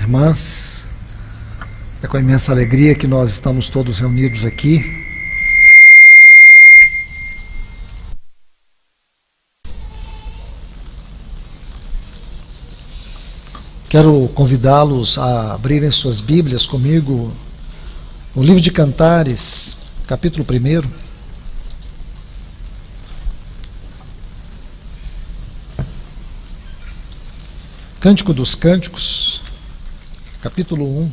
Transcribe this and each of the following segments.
irmãs, é com imensa alegria que nós estamos todos reunidos aqui. Quero convidá-los a abrirem suas Bíblias comigo no livro de Cantares, capítulo 1. Cântico dos Cânticos, capítulo 1.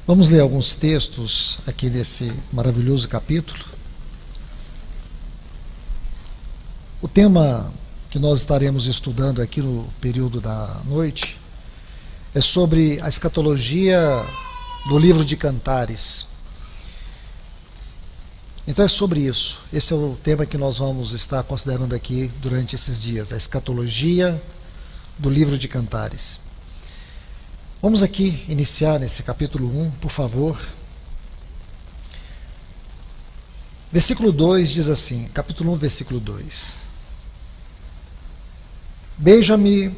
Vamos ler alguns textos aqui desse maravilhoso capítulo. O tema que nós estaremos estudando aqui no período da noite é sobre a escatologia do livro de Cantares. Então é sobre isso. Esse é o tema que nós vamos estar considerando aqui durante esses dias, a escatologia do livro de Cantares. Vamos aqui iniciar nesse capítulo 1, por favor. Versículo 2 diz assim, capítulo 1, versículo 2. Beija-me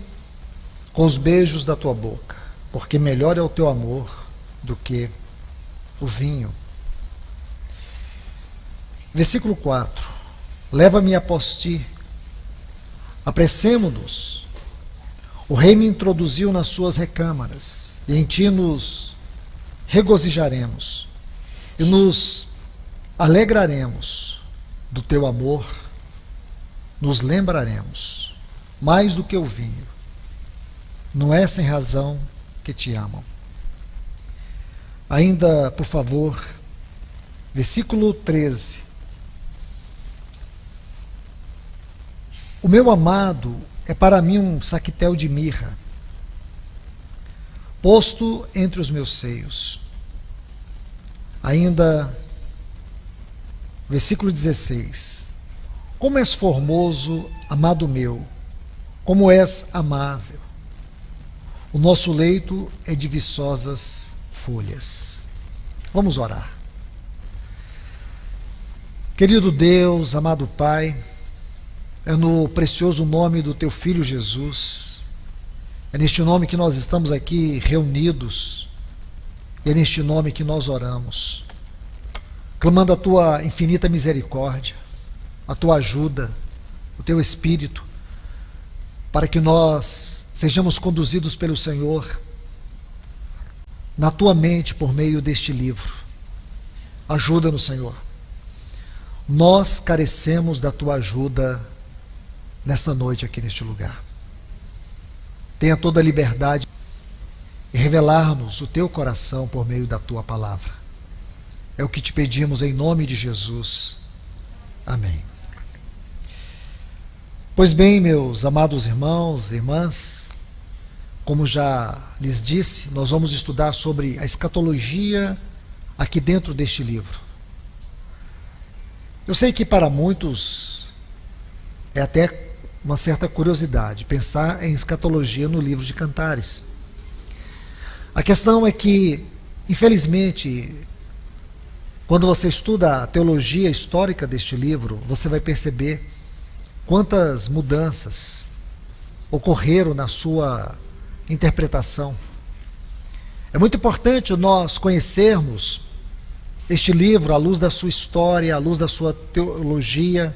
com os beijos da tua boca, porque melhor é o teu amor do que o vinho. Versículo 4. Leva-me após ti, apressemo-nos. O rei me introduziu nas suas recâmaras, e em ti nos regozijaremos, e nos alegraremos do teu amor, nos lembraremos, mais do que o vinho. Não é sem razão que te amam. Ainda, por favor, versículo 13. O meu amado é para mim um saquitel de mirra, posto entre os meus seios. Ainda, versículo 16. Como és formoso, amado meu, como és amável. O nosso leito é de viçosas folhas. Vamos orar. Querido Deus, amado Pai, é no precioso nome do Teu Filho Jesus, é neste nome que nós estamos aqui reunidos, e é neste nome que nós oramos, clamando a Tua infinita misericórdia, a Tua ajuda, o Teu Espírito, para que nós sejamos conduzidos pelo Senhor na Tua mente por meio deste livro. Ajuda-nos, Senhor. Nós carecemos da Tua ajuda nesta noite aqui neste lugar. Tenha toda a liberdade e revelar-nos o Teu coração por meio da Tua palavra. É o que te pedimos em nome de Jesus. Amém. Pois bem, meus amados irmãos e irmãs, como já lhes disse, nós vamos estudar sobre a escatologia aqui dentro deste livro. Eu sei que para muitos é até uma certa curiosidade pensar em escatologia no livro de Cantares. A questão é que, infelizmente, quando você estuda a teologia histórica deste livro, você vai perceber quantas mudanças ocorreram na sua interpretação. É muito importante nós conhecermos este livro à luz da sua história, à luz da sua teologia,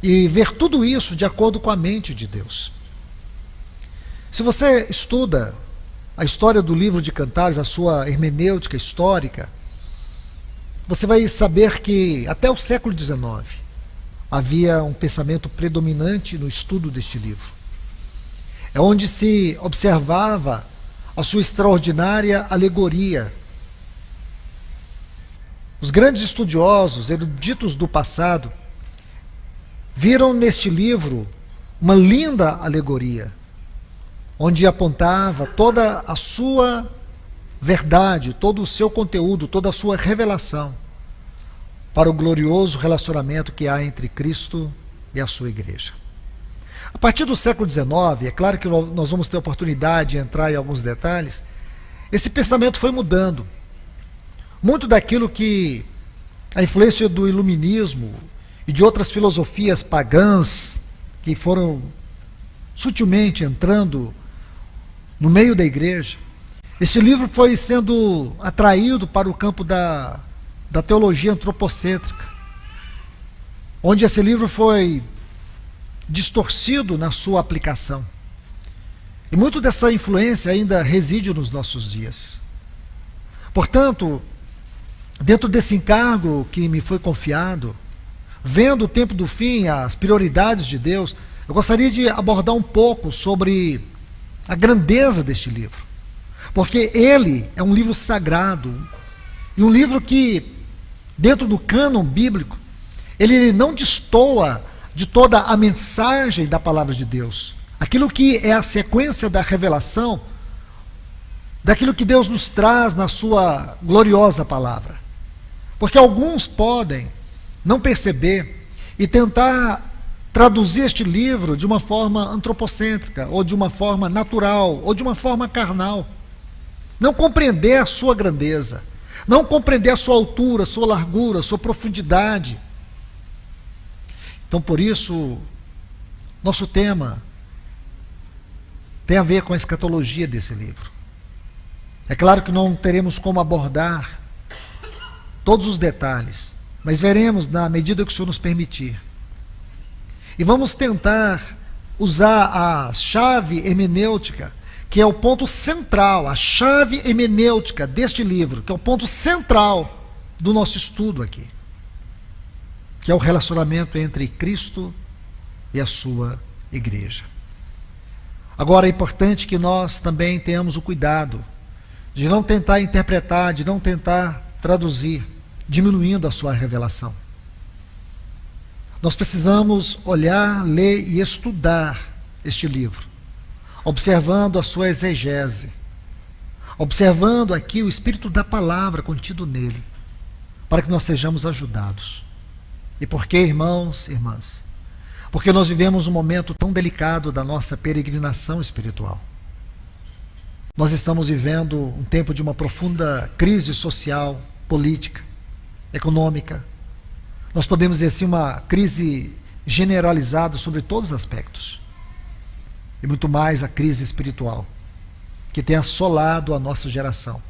e ver tudo isso de acordo com a mente de Deus. Se você estuda a história do livro de Cantares, a sua hermenêutica histórica, você vai saber que até o século XIX havia um pensamento predominante no estudo deste livro. É onde se observava a sua extraordinária alegoria. Os grandes estudiosos, eruditos do passado, viram neste livro uma linda alegoria, onde apontava toda a sua verdade, todo o seu conteúdo, toda a sua revelação para o glorioso relacionamento que há entre Cristo e a sua igreja. A partir do século XIX, é claro que nós vamos ter a oportunidade de entrar em alguns detalhes, esse pensamento foi mudando. muito daquilo que a influência do iluminismo e de outras filosofias pagãs que foram sutilmente entrando no meio da igreja, esse livro foi sendo atraído para o campo da teologia antropocêntrica, onde esse livro foi distorcido na sua aplicação. E muito dessa influência ainda reside nos nossos dias. Portanto, dentro desse encargo que me foi confiado, vendo o tempo do fim, as prioridades de Deus, eu gostaria de abordar um pouco sobre a grandeza deste livro. Porque ele é um livro sagrado, e um livro que, dentro do cânon bíblico, ele não destoa de toda a mensagem da palavra de Deus. Aquilo que é a sequência da revelação, daquilo que Deus nos traz na sua gloriosa palavra. Porque alguns podem não perceber e tentar traduzir este livro de uma forma antropocêntrica, ou de uma forma natural, ou de uma forma carnal. Não compreender a sua grandeza, não compreender a sua altura, a sua largura, a sua profundidade. Então, por isso, nosso tema tem a ver com a escatologia desse livro. É claro que não teremos como abordar todos os detalhes, mas veremos na medida que o Senhor nos permitir. E vamos tentar usar a chave hermenêutica, que é o ponto central, a chave hermenêutica deste livro, que é o ponto central do nosso estudo aqui, que é o relacionamento entre Cristo e a sua igreja. Agora é importante que nós também tenhamos o cuidado de não tentar interpretar, de não tentar traduzir, diminuindo a sua revelação. Nós precisamos olhar, ler e estudar este livro, observando a sua exegese, observando aqui o espírito da palavra contido nele, para que nós sejamos ajudados. E por que, irmãos e irmãs? Porque nós vivemos um momento tão delicado da nossa peregrinação espiritual. Nós estamos vivendo um tempo de uma profunda crise social, política, econômica. Nós podemos dizer assim, uma crise generalizada sobre todos os aspectos. E muito mais a crise espiritual, que tem assolado a nossa geração.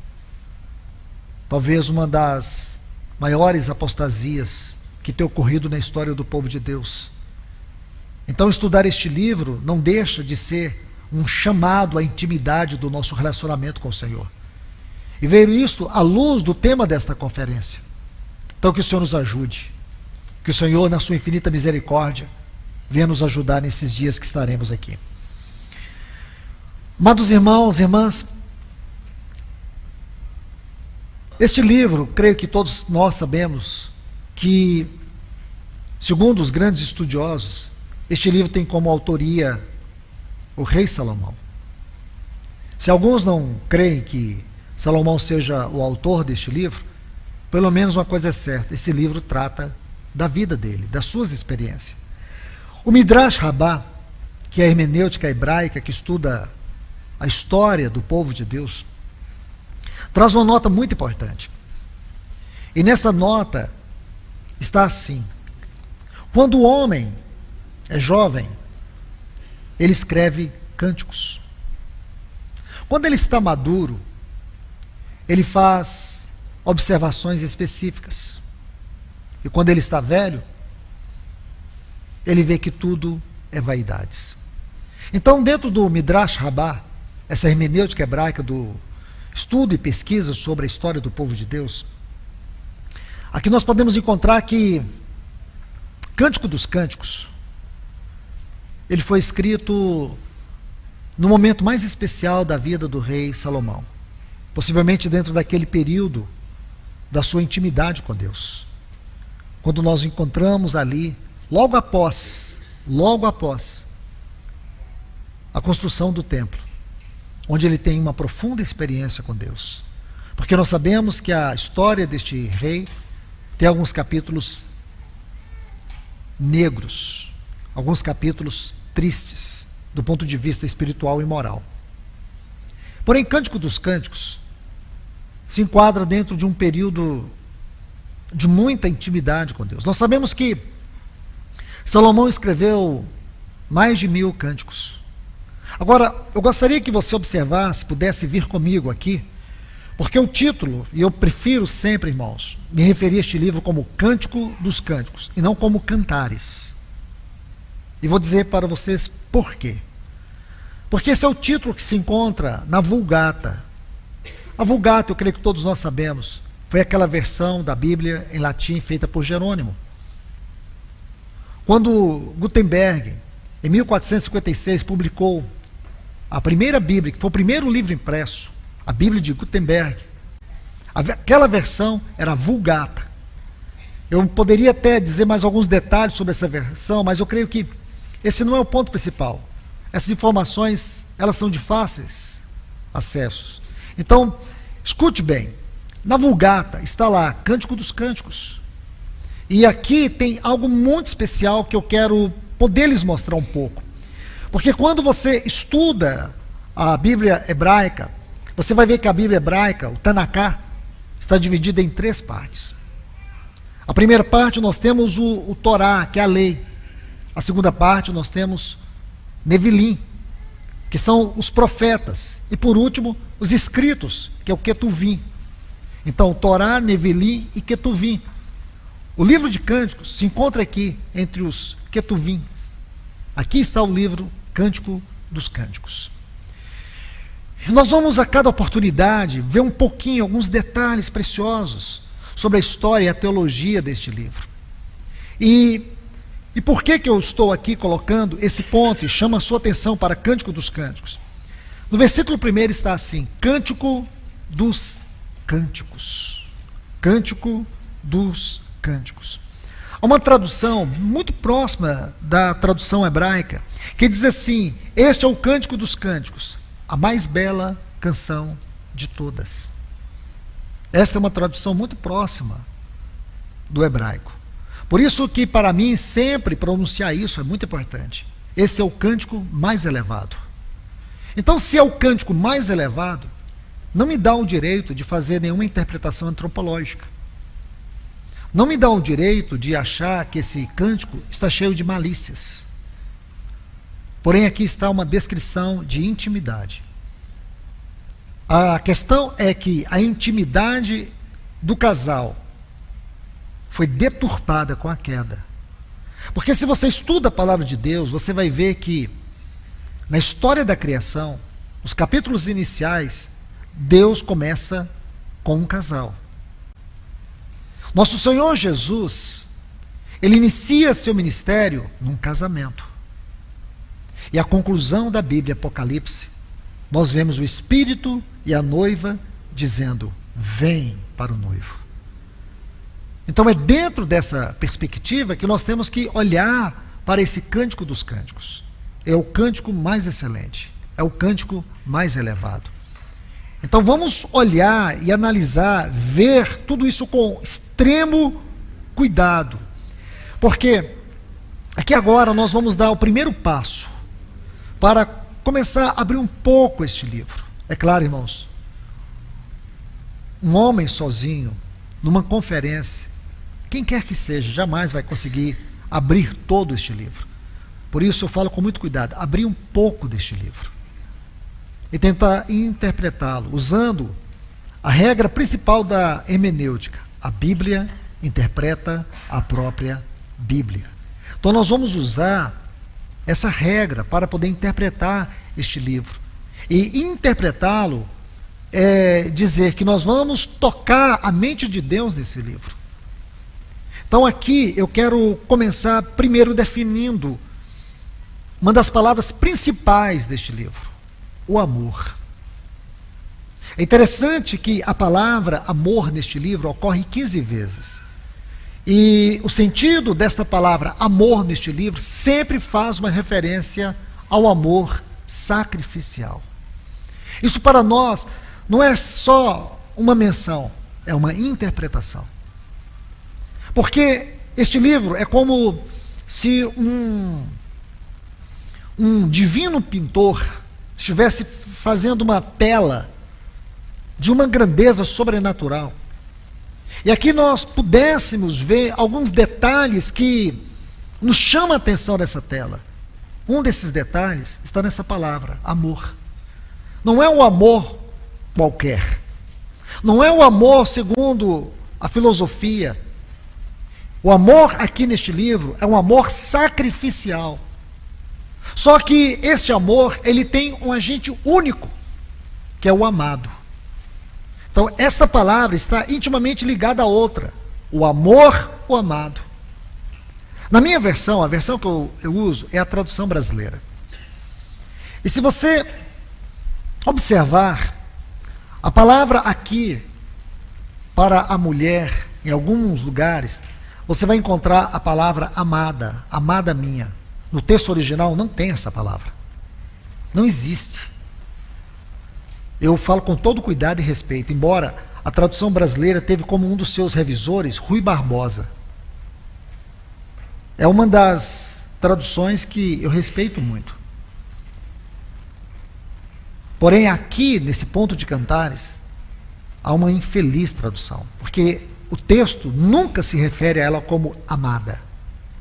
Talvez uma das maiores apostasias que tem ocorrido na história do povo de Deus. Então, estudar este livro não deixa de ser um chamado à intimidade do nosso relacionamento com o Senhor. E ver isto à luz do tema desta conferência. Então, que o Senhor nos ajude. Que o Senhor, na sua infinita misericórdia, venha nos ajudar nesses dias que estaremos aqui. Amados irmãos e irmãs, este livro, creio que todos nós sabemos que, segundo os grandes estudiosos, este livro tem como autoria o rei Salomão. Se alguns não creem que Salomão seja o autor deste livro, pelo menos uma coisa é certa, esse livro trata da vida dele, das suas experiências. O Midrash Rabbah, que é a hermenêutica hebraica que estuda a história do povo de Deus, traz uma nota muito importante. E nessa nota está assim: quando o homem é jovem, ele escreve cânticos. Quando ele está maduro, ele faz observações específicas. E quando ele está velho, ele vê que tudo é vaidades. Então, dentro do Midrash Rabbah, essa hermenêutica hebraica do estudo e pesquisa sobre a história do povo de Deus, aqui nós podemos encontrar que Cântico dos Cânticos, ele foi escrito no momento mais especial da vida do rei Salomão, possivelmente dentro daquele período da sua intimidade com Deus, quando nós encontramos ali, logo após a construção do templo, onde ele tem uma profunda experiência com Deus. Porque nós sabemos que a história deste rei tem alguns capítulos negros, alguns capítulos tristes, do ponto de vista espiritual e moral. Porém, Cântico dos Cânticos se enquadra dentro de um período de muita intimidade com Deus. Nós sabemos que Salomão escreveu mais de 1000 cânticos. Agora, eu gostaria que você observasse, pudesse vir comigo aqui, porque o título, e eu prefiro sempre, irmãos, me referir a este livro como Cântico dos Cânticos, e não como Cantares. E vou dizer para vocês por quê. Porque esse é o título que se encontra na Vulgata. A Vulgata, eu creio que todos nós sabemos, foi aquela versão da Bíblia em latim feita por Jerônimo. Quando Gutenberg, em 1456, publicou a primeira Bíblia, que foi o primeiro livro impresso, a Bíblia de Gutenberg, aquela versão era a Vulgata. Eu poderia até dizer mais alguns detalhes sobre essa versão, mas eu creio que esse não é o ponto principal. Essas informações, elas são de fáceis acessos. Então, escute bem, na Vulgata está lá, Cântico dos Cânticos. E aqui tem algo muito especial que eu quero poder lhes mostrar um pouco. Porque quando você estuda a Bíblia hebraica, você vai ver que a Bíblia hebraica, o Tanaká, está dividida em 3 partes. A primeira parte nós temos o Torá, que é a lei. A segunda parte nós temos Nevilim, que são os profetas. E por último, os escritos, que é o Ketuvim. Então, Torá, Nevilim e Ketuvim. O livro de Cânticos se encontra aqui, entre os Ketuvins. Aqui está o livro Cântico dos Cânticos. Nós vamos a cada oportunidade ver um pouquinho, alguns detalhes preciosos sobre a história e a teologia deste livro. E por que eu estou aqui colocando esse ponto e chamo a sua atenção para Cântico dos Cânticos? No versículo 1 está assim, Cântico dos Cânticos. Cântico dos Cânticos. Há uma tradução muito próxima da tradução hebraica, que diz assim, este é o Cântico dos Cânticos, a mais bela canção de todas. Esta é uma tradução muito próxima do hebraico. Por isso que para mim sempre pronunciar isso é muito importante. Esse é o cântico mais elevado. Então, se é o cântico mais elevado, não me dá o direito de fazer nenhuma interpretação antropológica. Não me dá o direito de achar que esse cântico está cheio de malícias. Porém, aqui está uma descrição de intimidade. A questão é que a intimidade do casal foi deturpada com a queda. Porque se você estuda a palavra de Deus, você vai ver que na história da criação, nos capítulos iniciais, Deus começa com um casal. Nosso Senhor Jesus, ele inicia seu ministério num casamento. E a conclusão da Bíblia, Apocalipse, nós vemos o Espírito e a noiva dizendo, vem para o noivo. Então é dentro dessa perspectiva que nós temos que olhar para esse Cântico dos Cânticos. É o cântico mais excelente, é o cântico mais elevado. Então vamos olhar e analisar, ver tudo isso com extremo cuidado. Porque aqui agora nós vamos dar o primeiro passo para começar a abrir um pouco este livro. É claro, irmãos, um homem sozinho, numa conferência, quem quer que seja, jamais vai conseguir abrir todo este livro. Por isso eu falo com muito cuidado, abrir um pouco deste livro e tentar interpretá-lo, usando a regra principal da hermenêutica. A Bíblia interpreta a própria Bíblia. Então nós vamos usar essa regra para poder interpretar este livro. E interpretá-lo é dizer que nós vamos tocar a mente de Deus nesse livro. Então aqui eu quero começar primeiro definindo uma das palavras principais deste livro, o amor. É interessante que a palavra amor neste livro ocorre 15 vezes. E o sentido desta palavra amor neste livro sempre faz uma referência ao amor sacrificial. Isso para nós não é só uma menção, é uma interpretação. Porque este livro é como se um divino pintor estivesse fazendo uma tela de uma grandeza sobrenatural. E aqui nós pudéssemos ver alguns detalhes que nos chamam a atenção dessa tela. Um desses detalhes está nessa palavra, amor. Não é um amor qualquer. Não é o amor segundo a filosofia. O amor aqui neste livro é um amor sacrificial. Só que este amor, ele tem um agente único, que é o amado. Então, esta palavra está intimamente ligada à outra. O amor, o amado. Na minha versão, a versão que eu uso é a tradução brasileira. E se você observar, a palavra aqui, para a mulher, em alguns lugares, você vai encontrar a palavra amada, amada minha. No texto original não tem essa palavra. Não existe. Eu falo com todo cuidado e respeito, embora a tradução brasileira teve como um dos seus revisores Rui Barbosa. É uma das traduções que eu respeito muito. Porém, aqui, nesse ponto de Cantares, há uma infeliz tradução, porque o texto nunca se refere a ela como amada,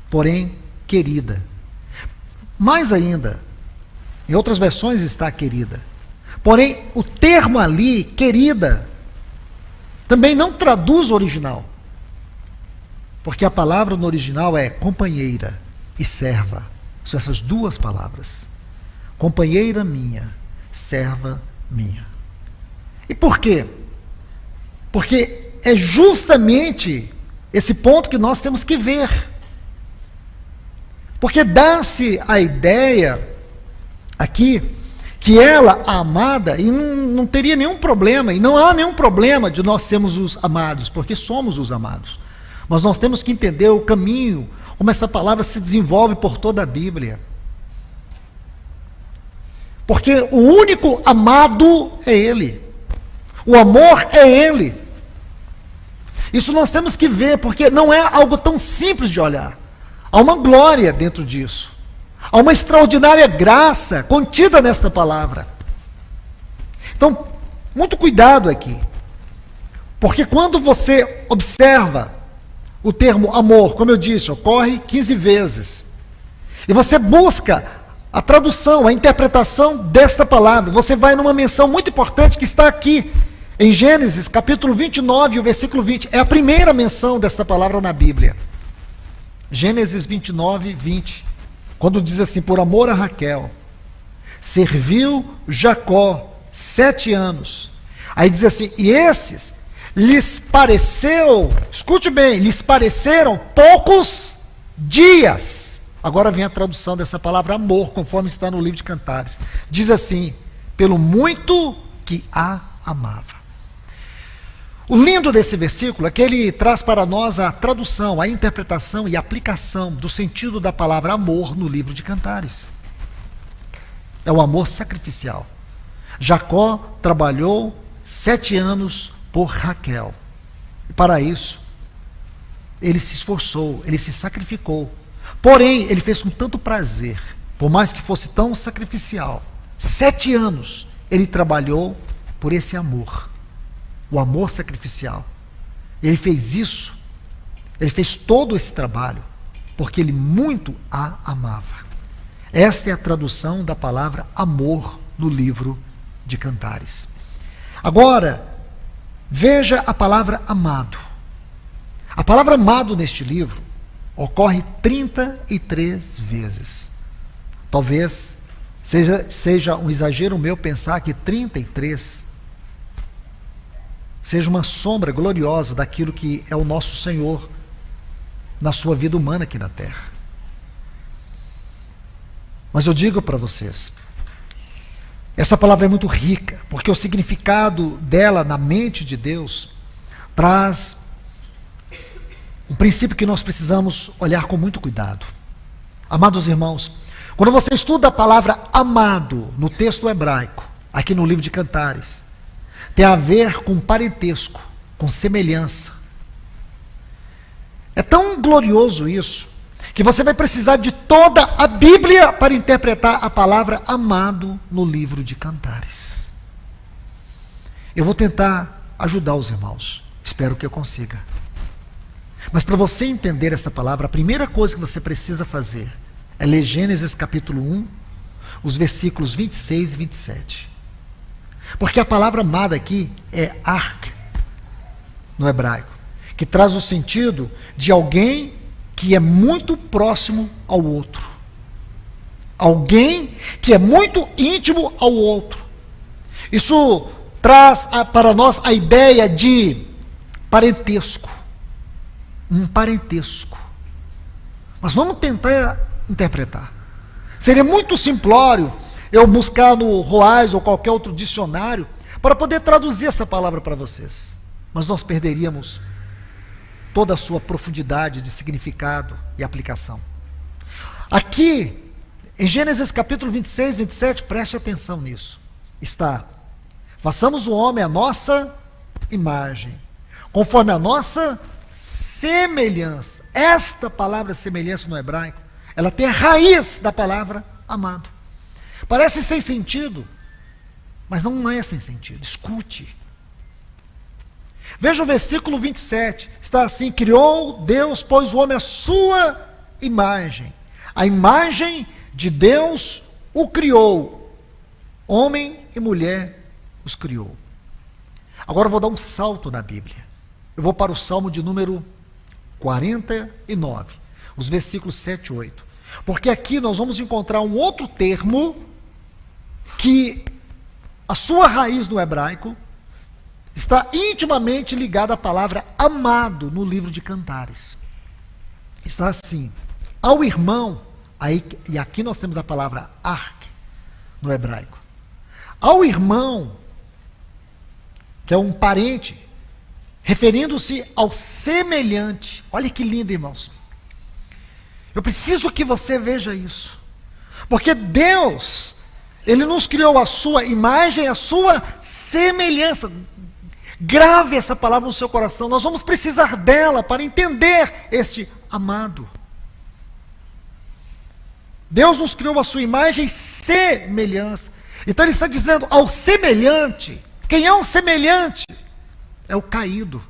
porém, querida. Mais ainda, em outras versões está querida. Porém, o termo ali, querida, também não traduz o original. Porque a palavra no original é companheira e serva. São essas duas palavras. Companheira minha, serva minha. E por quê? Porque é justamente esse ponto que nós temos que ver. Porque dá-se a ideia aqui que ela, a amada, e não teria nenhum problema, e não há nenhum problema de nós sermos os amados, porque somos os amados. Mas nós temos que entender o caminho, como essa palavra se desenvolve por toda a Bíblia. Porque o único amado é Ele. O amor é Ele. Isso nós temos que ver, porque não é algo tão simples de olhar. Há uma glória dentro disso. Há uma extraordinária graça contida nesta palavra. Então, muito cuidado aqui. Porque quando você observa o termo amor, como eu disse, ocorre 15 vezes. E você busca a tradução, a interpretação desta palavra. Você vai numa menção muito importante que está aqui, em Gênesis, capítulo 29, o versículo 20. É a primeira menção desta palavra na Bíblia. Gênesis 29, 20. Quando diz assim, por amor a Raquel, serviu Jacó 7 anos. Aí diz assim, e esses lhes pareceu, escute bem, lhes pareceram poucos dias. Agora vem a tradução dessa palavra amor, conforme está no livro de Cantares. Diz assim, pelo muito que a amava. O lindo desse versículo é que ele traz para nós a tradução, a interpretação e a aplicação do sentido da palavra amor no livro de Cantares. É o amor sacrificial. Jacó trabalhou 7 anos por Raquel. E para isso, ele se esforçou, ele se sacrificou. Porém, ele fez com tanto prazer, por mais que fosse tão sacrificial. 7 anos ele trabalhou por esse amor. O amor sacrificial. Ele fez isso, ele fez todo esse trabalho, porque ele muito a amava. Esta é a tradução da palavra amor no livro de Cantares. Agora, veja a palavra amado. A palavra amado neste livro ocorre 33 vezes. Talvez seja um exagero meu pensar que 33 seja uma sombra gloriosa daquilo que é o nosso Senhor na sua vida humana aqui na terra. Mas eu digo para vocês, essa palavra é muito rica, porque o significado dela na mente de Deus traz um princípio que nós precisamos olhar com muito cuidado. Amados irmãos, quando você estuda a palavra amado no texto hebraico, aqui no livro de Cantares, tem a ver com parentesco, com semelhança. É tão glorioso isso, que você vai precisar de toda a Bíblia para interpretar a palavra amado no livro de Cantares. Eu vou tentar ajudar os irmãos. Espero que eu consiga. Mas para você entender essa palavra, a primeira coisa que você precisa fazer é ler Gênesis capítulo 1, os versículos 26 e 27. Porque a palavra amada aqui é ark, no hebraico, que traz o sentido de alguém que é muito próximo ao outro. Alguém que é muito íntimo ao outro. Isso traz para nós a ideia de parentesco. Um parentesco. Mas vamos tentar interpretar. Seria muito simplório eu buscar no Roais ou qualquer outro dicionário para poder traduzir essa palavra para vocês. Mas nós perderíamos toda a sua profundidade de significado e aplicação. Aqui, em Gênesis capítulo 26, 27, preste atenção nisso. Está: façamos o homem à nossa imagem, conforme a nossa semelhança. Esta palavra semelhança no hebraico, ela tem a raiz da palavra amado. Parece sem sentido, mas não é sem sentido. Escute. Veja o versículo 27. Está assim: criou Deus, pois o homem à sua imagem. A imagem de Deus o criou. Homem e mulher os criou. Agora eu vou dar um salto na Bíblia. Eu vou para o Salmo de número 49, os versículos 7 e 8. Porque aqui nós vamos encontrar um outro termo que a sua raiz no hebraico está intimamente ligada à palavra amado no livro de Cantares. Está assim: ao irmão, e aqui nós temos a palavra ark no hebraico. Ao irmão, que é um parente, referindo-se ao semelhante. Olha que lindo, irmãos. Eu preciso que você veja isso. Porque Deus, Ele nos criou a sua imagem, a sua semelhança. Grave essa palavra no seu coração. Nós vamos precisar dela para entender este amado. Deus nos criou a sua imagem e semelhança. Então Ele está dizendo ao semelhante. Quem é um semelhante? É o caído.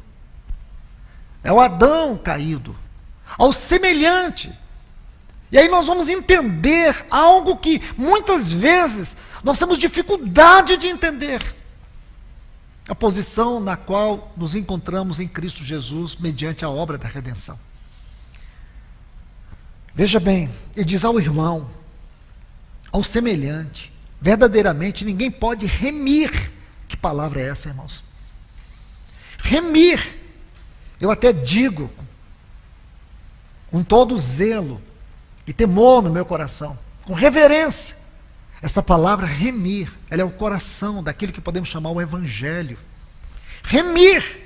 É o Adão caído. Ao semelhante. E aí nós vamos entender algo que muitas vezes nós temos dificuldade de entender. A posição na qual nos encontramos em Cristo Jesus mediante a obra da redenção. Veja bem, ele diz ao irmão, ao semelhante. Verdadeiramente ninguém pode remir. Que palavra é essa, irmãos? Remir. Eu até digo com todo zelo e temor no meu coração, com reverência. Esta palavra remir, ela é o coração daquilo que podemos chamar o evangelho. Remir,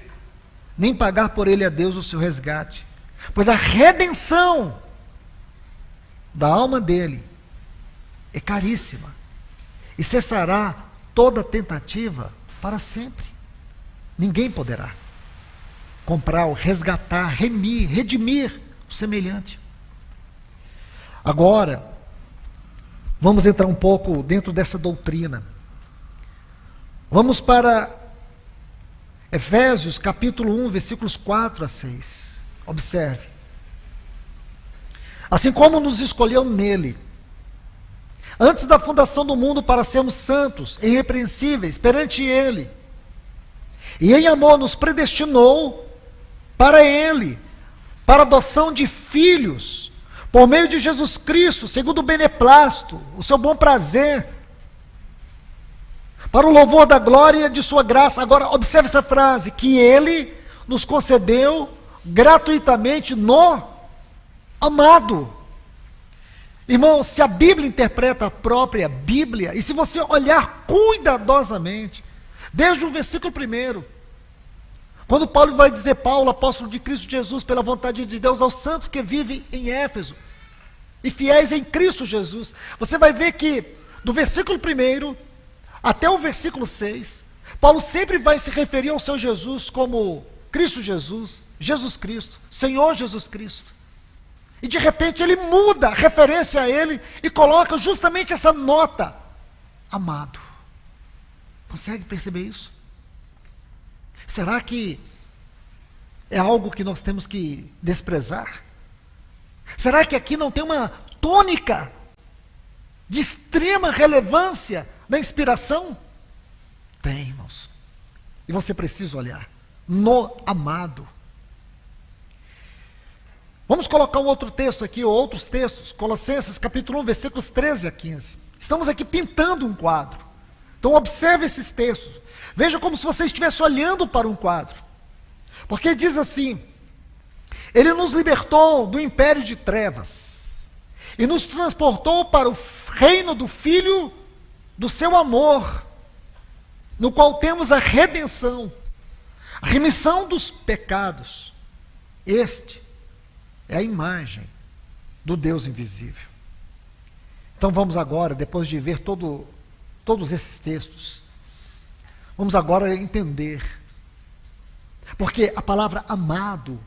nem pagar por ele a Deus o seu resgate, pois a redenção da alma dele é caríssima e cessará toda tentativa para sempre. Ninguém poderá comprar, resgatar, remir, redimir o semelhante. Agora, vamos entrar um pouco dentro dessa doutrina. Vamos para Efésios capítulo 1, versículos 4 a 6. Observe. Assim como nos escolheu nele, antes da fundação do mundo, para sermos santos, irrepreensíveis perante ele, e em amor nos predestinou para ele, para a adoção de filhos, por meio de Jesus Cristo, segundo o beneplácito, o seu bom prazer, para o louvor da glória de sua graça. Agora, observe essa frase, que ele nos concedeu gratuitamente no amado. Irmão, se a Bíblia interpreta a própria Bíblia, e se você olhar cuidadosamente, desde o versículo 1, quando Paulo vai dizer, Paulo, apóstolo de Cristo Jesus, pela vontade de Deus, aos santos que vivem em Éfeso, e fiéis em Cristo Jesus, você vai ver que, do versículo 1 até o versículo 6, Paulo sempre vai se referir ao seu Jesus como Cristo Jesus, Jesus Cristo, Senhor Jesus Cristo. E de repente ele muda a referência a ele e coloca justamente essa nota, amado. Consegue perceber isso? Será que é algo que nós temos que desprezar? Será que aqui não tem uma tônica de extrema relevância na inspiração? Tem, irmãos. E você precisa olhar no amado. Vamos colocar um outro texto aqui, ou outros textos. Colossenses capítulo 1, versículos 13 a 15. Estamos aqui pintando um quadro. Então observe esses textos. Veja como se você estivesse olhando para um quadro. Porque diz assim: Ele nos libertou do império de trevas e nos transportou para o reino do Filho do seu amor, no qual temos a redenção, a remissão dos pecados. Este é a imagem do Deus invisível. Então vamos agora, depois de ver todos esses textos, vamos agora entender, porque a palavra amado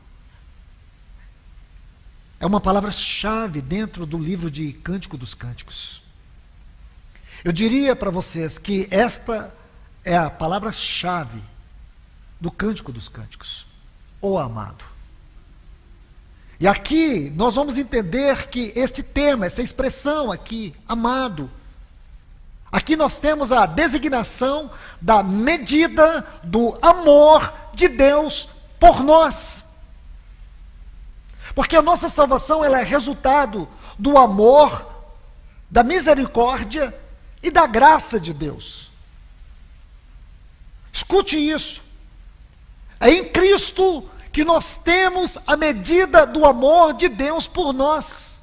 é uma palavra-chave dentro do livro de Cântico dos Cânticos. Eu diria para vocês que esta é a palavra-chave do Cântico dos Cânticos, o amado. E aqui nós vamos entender que este tema, essa expressão aqui, amado, aqui nós temos a designação da medida do amor de Deus por nós. Porque a nossa salvação ela é resultado do amor, da misericórdia e da graça de Deus. Escute isso. É em Cristo que nós temos a medida do amor de Deus por nós.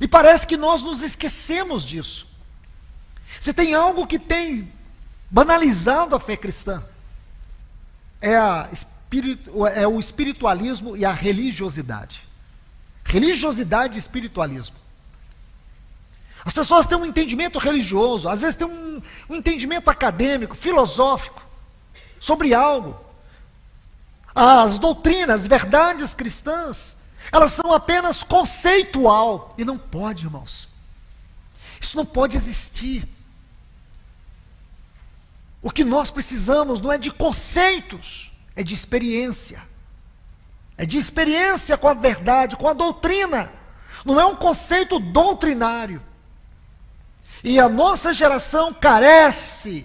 E parece que nós nos esquecemos disso. Se tem algo que tem banalizado a fé cristã, é o espiritualismo e a religiosidade. Religiosidade e espiritualismo. As pessoas têm um entendimento religioso, às vezes têm um entendimento acadêmico, filosófico, sobre algo. As doutrinas, verdades cristãs, elas são apenas conceitual. E não pode, irmãos. Isso não pode existir. O que nós precisamos não é de conceitos, é de experiência. É de experiência com a verdade, com a doutrina. Não é um conceito doutrinário. E a nossa geração carece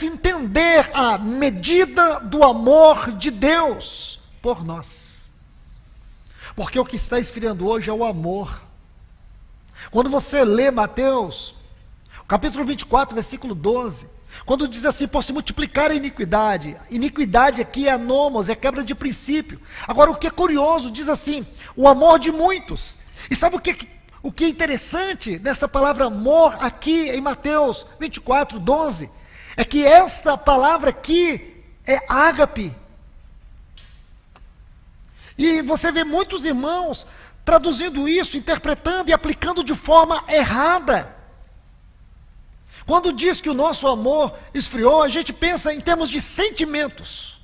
entender a medida do amor de Deus por nós. Porque o que está esfriando hoje é o amor. Quando você lê Mateus, capítulo 24, versículo 12, quando diz assim, por se multiplicar a iniquidade aqui é nomos, é quebra de princípio. Agora o que é curioso, diz assim, o amor de muitos. E sabe o que é interessante nessa palavra amor aqui em Mateus 24, 12? É que esta palavra aqui é ágape. E você vê muitos irmãos traduzindo isso, interpretando e aplicando de forma errada. Quando diz que o nosso amor esfriou, a gente pensa em termos de sentimentos.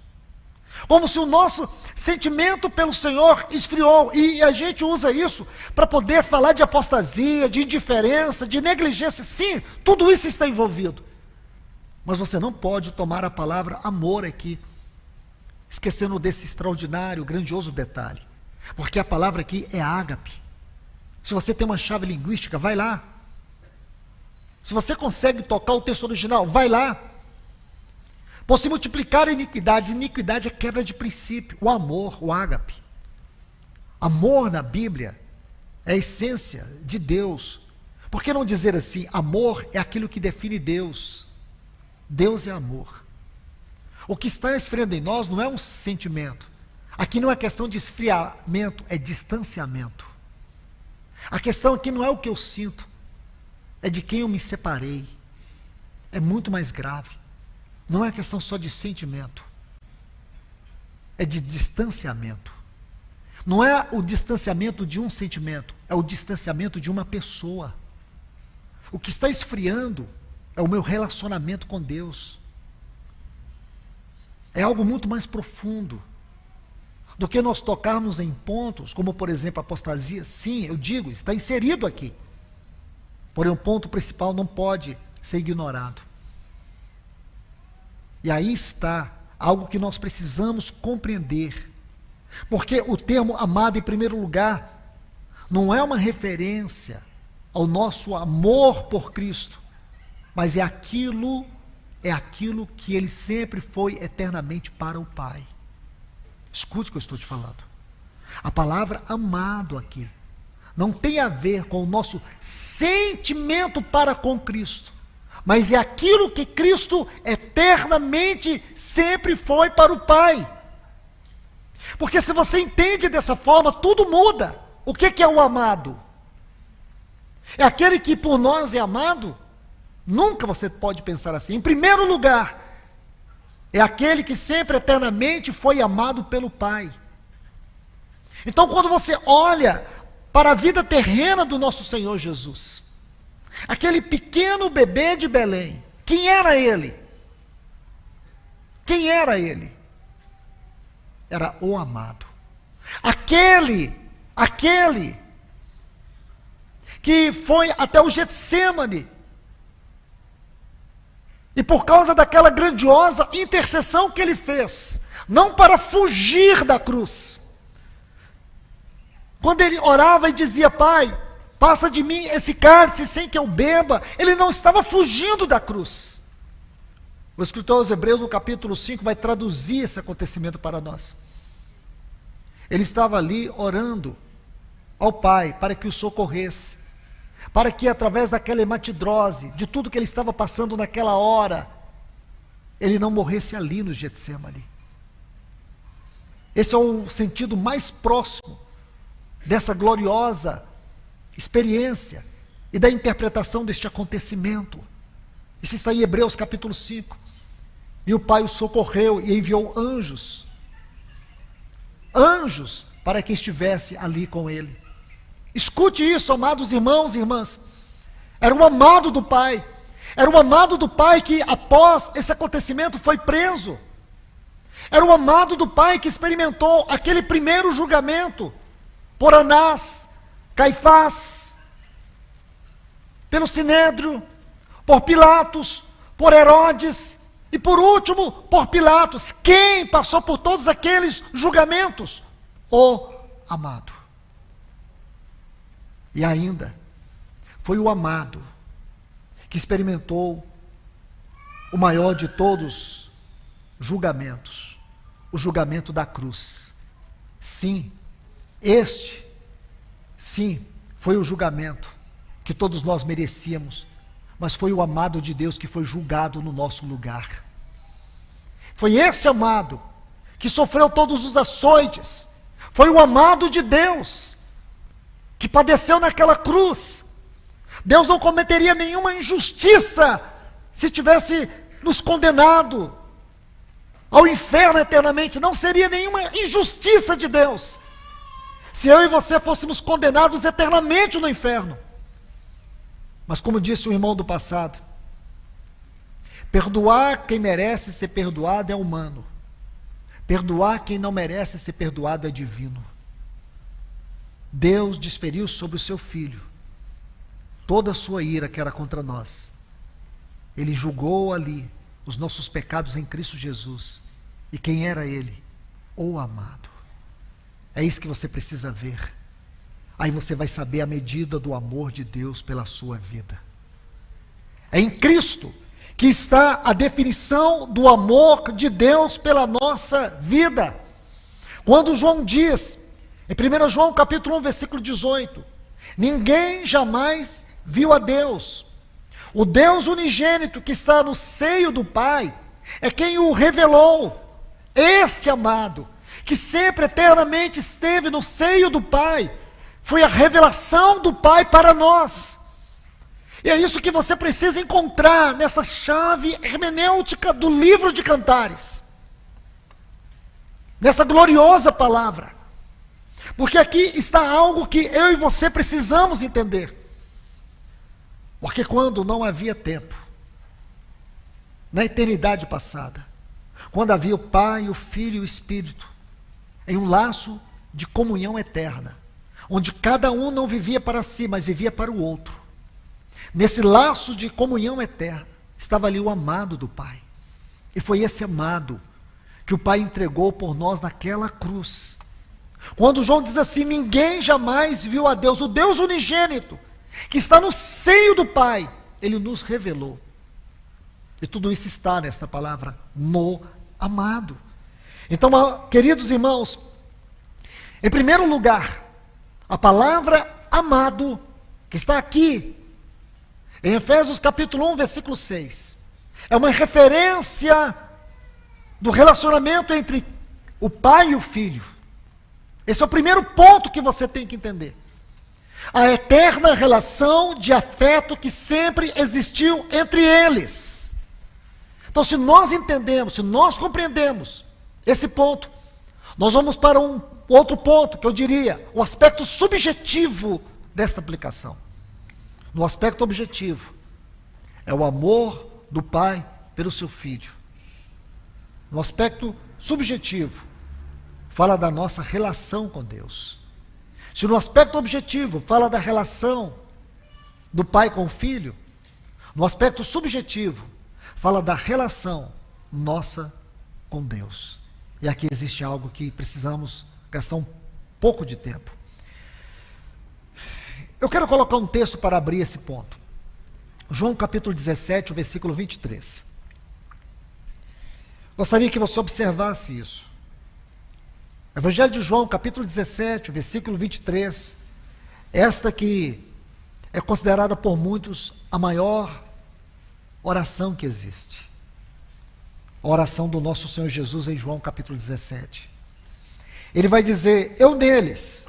Como se o nosso sentimento pelo Senhor esfriou. E a gente usa isso para poder falar de apostasia, de indiferença, de negligência. Sim, tudo isso está envolvido. Mas você não pode tomar a palavra amor aqui, esquecendo desse extraordinário, grandioso detalhe. Porque a palavra aqui é ágape. Se você tem uma chave linguística, vai lá. Se você consegue tocar o texto original, vai lá. Por se multiplicar a iniquidade é quebra de princípio. O amor, o ágape. Amor na Bíblia é a essência de Deus. Por que não dizer assim, amor é aquilo que define Deus? Deus é amor. O que está esfriando em nós não é um sentimento. Aqui não é questão de esfriamento, é distanciamento. A questão aqui não é o que eu sinto, é de quem eu me separei. É muito mais grave. Não é questão só de sentimento, é de distanciamento. Não é o distanciamento de um sentimento, é o distanciamento de uma pessoa. O que está esfriando é o meu relacionamento com Deus. É algo muito mais profundo do que nós tocarmos em pontos, como por exemplo a apostasia. Sim, eu digo, está inserido aqui. Porém, o ponto principal não pode ser ignorado. E aí está algo que nós precisamos compreender. Porque o termo amado, em primeiro lugar, não é uma referência ao nosso amor por Cristo, mas é aquilo que ele sempre foi eternamente para o Pai. Escute o que eu estou te falando. A palavra amado aqui não tem a ver com o nosso sentimento para com Cristo, mas é aquilo que Cristo eternamente sempre foi para o Pai. Porque se você entende dessa forma, tudo muda. O que é o amado? É aquele que por nós é amado? Nunca você pode pensar assim. Em primeiro lugar, é aquele que sempre eternamente foi amado pelo Pai. Então, quando você olha para a vida terrena do nosso Senhor Jesus, aquele pequeno bebê de Belém, quem era ele? Quem era ele? Era o amado. Aquele que foi até o Getsêmani, e por causa daquela grandiosa intercessão que ele fez, não para fugir da cruz, quando ele orava e dizia: Pai, passa de mim esse cálice sem que eu beba, ele não estava fugindo da cruz. O escritor aos Hebreus, no capítulo 5, vai traduzir esse acontecimento para nós. Ele estava ali orando ao Pai para que o socorresse, para que através daquela hematidrose, de tudo que ele estava passando naquela hora, ele não morresse ali no Getsêmani. Esse é o sentido mais próximo dessa gloriosa experiência e da interpretação deste acontecimento. Isso está em Hebreus capítulo 5. E o Pai o socorreu e enviou anjos para que estivesse ali com ele. Escute isso, amados irmãos e irmãs. Era um amado do Pai. Era um amado do Pai que, após esse acontecimento, foi preso. Era um amado do Pai que experimentou aquele primeiro julgamento por Anás, Caifás, pelo Sinédrio, por Pilatos, por Herodes e por último por Pilatos. Quem passou por todos aqueles julgamentos? O amado. E ainda foi o amado que experimentou o maior de todos julgamentos, o julgamento da cruz. Sim, foi o julgamento que todos nós merecíamos, mas foi o amado de Deus que foi julgado no nosso lugar. Foi este amado que sofreu todos os açoites, foi o amado de Deus que padeceu naquela cruz. Deus não cometeria nenhuma injustiça se tivesse nos condenado ao inferno eternamente. Não seria nenhuma injustiça de Deus se eu e você fôssemos condenados eternamente no inferno. Mas como disse o irmão do passado, perdoar quem merece ser perdoado é humano, perdoar quem não merece ser perdoado é divino. Deus desferiu sobre o seu Filho toda a sua ira que era contra nós. Ele julgou ali os nossos pecados em Cristo Jesus. E quem era ele? O amado. É isso que você precisa ver. Aí você vai saber a medida do amor de Deus pela sua vida. É em Cristo que está a definição do amor de Deus pela nossa vida. Quando João diz, em 1 João capítulo 1, versículo 18, ninguém jamais viu a Deus. O Deus unigênito que está no seio do Pai é quem o revelou. Este amado, que sempre eternamente esteve no seio do Pai, foi a revelação do Pai para nós. E é isso que você precisa encontrar nessa chave hermenêutica do livro de Cantares, nessa gloriosa palavra, porque aqui está algo que eu e você precisamos entender. Porque quando não havia tempo, na eternidade passada, quando havia o Pai, o Filho e o Espírito, em um laço de comunhão eterna, onde cada um não vivia para si, mas vivia para o outro. Nesse laço de comunhão eterna, estava ali o amado do Pai. E foi esse amado que o Pai entregou por nós naquela cruz. Quando João diz assim: ninguém jamais viu a Deus, o Deus unigênito, que está no seio do Pai, Ele nos revelou. E tudo isso está nesta palavra, no amado. Então, queridos irmãos, em primeiro lugar, a palavra amado, que está aqui, em Efésios capítulo 1, versículo 6, é uma referência do relacionamento entre o pai e o filho. Esse é o primeiro ponto que você tem que entender. A eterna relação de afeto que sempre existiu entre eles. Então, se nós entendemos, se nós compreendemos esse ponto, nós vamos para um outro ponto, que eu diria, o aspecto subjetivo desta aplicação. No aspecto objetivo, é o amor do pai pelo seu filho. No aspecto subjetivo, fala da nossa relação com Deus. Se no aspecto objetivo fala da relação do pai com o filho, no aspecto subjetivo fala da relação nossa com Deus. E aqui existe algo que precisamos gastar um pouco de tempo. Eu quero colocar um texto para abrir esse ponto. João capítulo 17, o versículo 23. Gostaria que você observasse isso. Evangelho de João, capítulo 17, versículo 23, esta que é considerada por muitos a maior oração que existe. A oração do nosso Senhor Jesus em João, capítulo 17. Ele vai dizer: eu neles,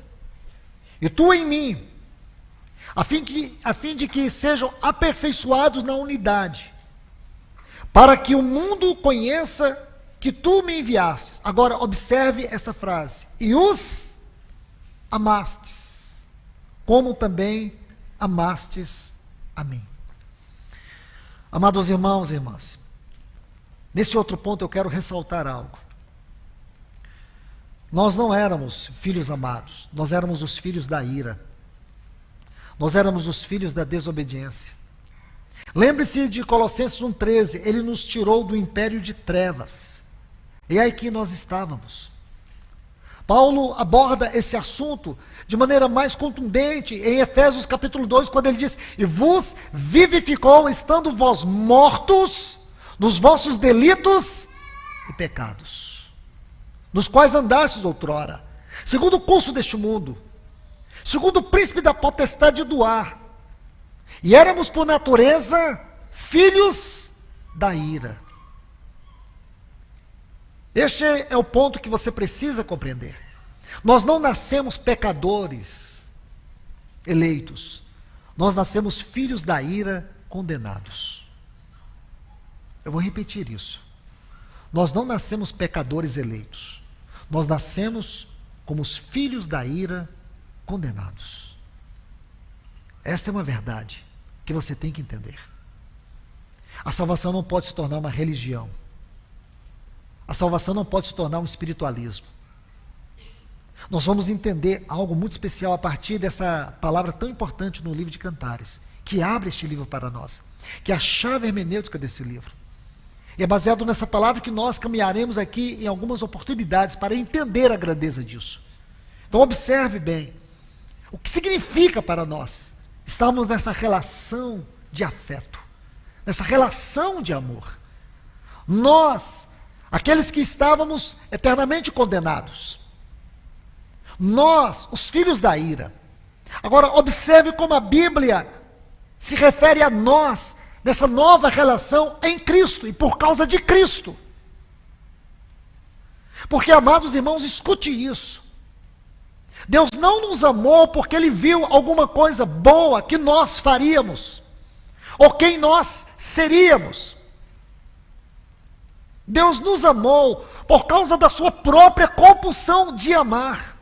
e tu em mim, a fim de que sejam aperfeiçoados na unidade, para que o mundo conheça que tu me enviastes. Agora observe esta frase: e os amastes, como também amastes a mim. Amados irmãos e irmãs, nesse outro ponto eu quero ressaltar algo. Nós não éramos filhos amados, nós éramos os filhos da ira, nós éramos os filhos da desobediência. Lembre-se de Colossenses 1,13, ele nos tirou do império de trevas, e aí que nós estávamos. Paulo aborda esse assunto de maneira mais contundente em Efésios capítulo 2, quando ele diz: e vos vivificou, estando vós mortos nos vossos delitos e pecados, nos quais andastes outrora, segundo o curso deste mundo, segundo o príncipe da potestade do ar, e éramos por natureza filhos da ira. Este é o ponto que você precisa compreender. Nós não nascemos pecadores eleitos, nós nascemos filhos da ira condenados. Eu vou repetir isso. Nós não nascemos pecadores eleitos, nós nascemos como os filhos da ira condenados. Esta é uma verdade que você tem que entender. A salvação não pode se tornar uma religião. A salvação não pode se tornar um espiritualismo. Nós vamos entender algo muito especial a partir dessa palavra tão importante no livro de Cantares, que abre este livro para nós, que é a chave hermenêutica desse livro. E é baseado nessa palavra que nós caminharemos aqui em algumas oportunidades para entender a grandeza disso. Então observe bem o que significa para nós estarmos nessa relação de afeto, nessa relação de amor. Nós, aqueles que estávamos eternamente condenados, nós, os filhos da ira. Agora observe como a Bíblia se refere a nós nessa nova relação em Cristo e por causa de Cristo. Porque, amados irmãos, escute isso. Deus não nos amou porque Ele viu alguma coisa boa que nós faríamos, ou quem nós seríamos. Deus nos amou por causa da sua própria compulsão de amar.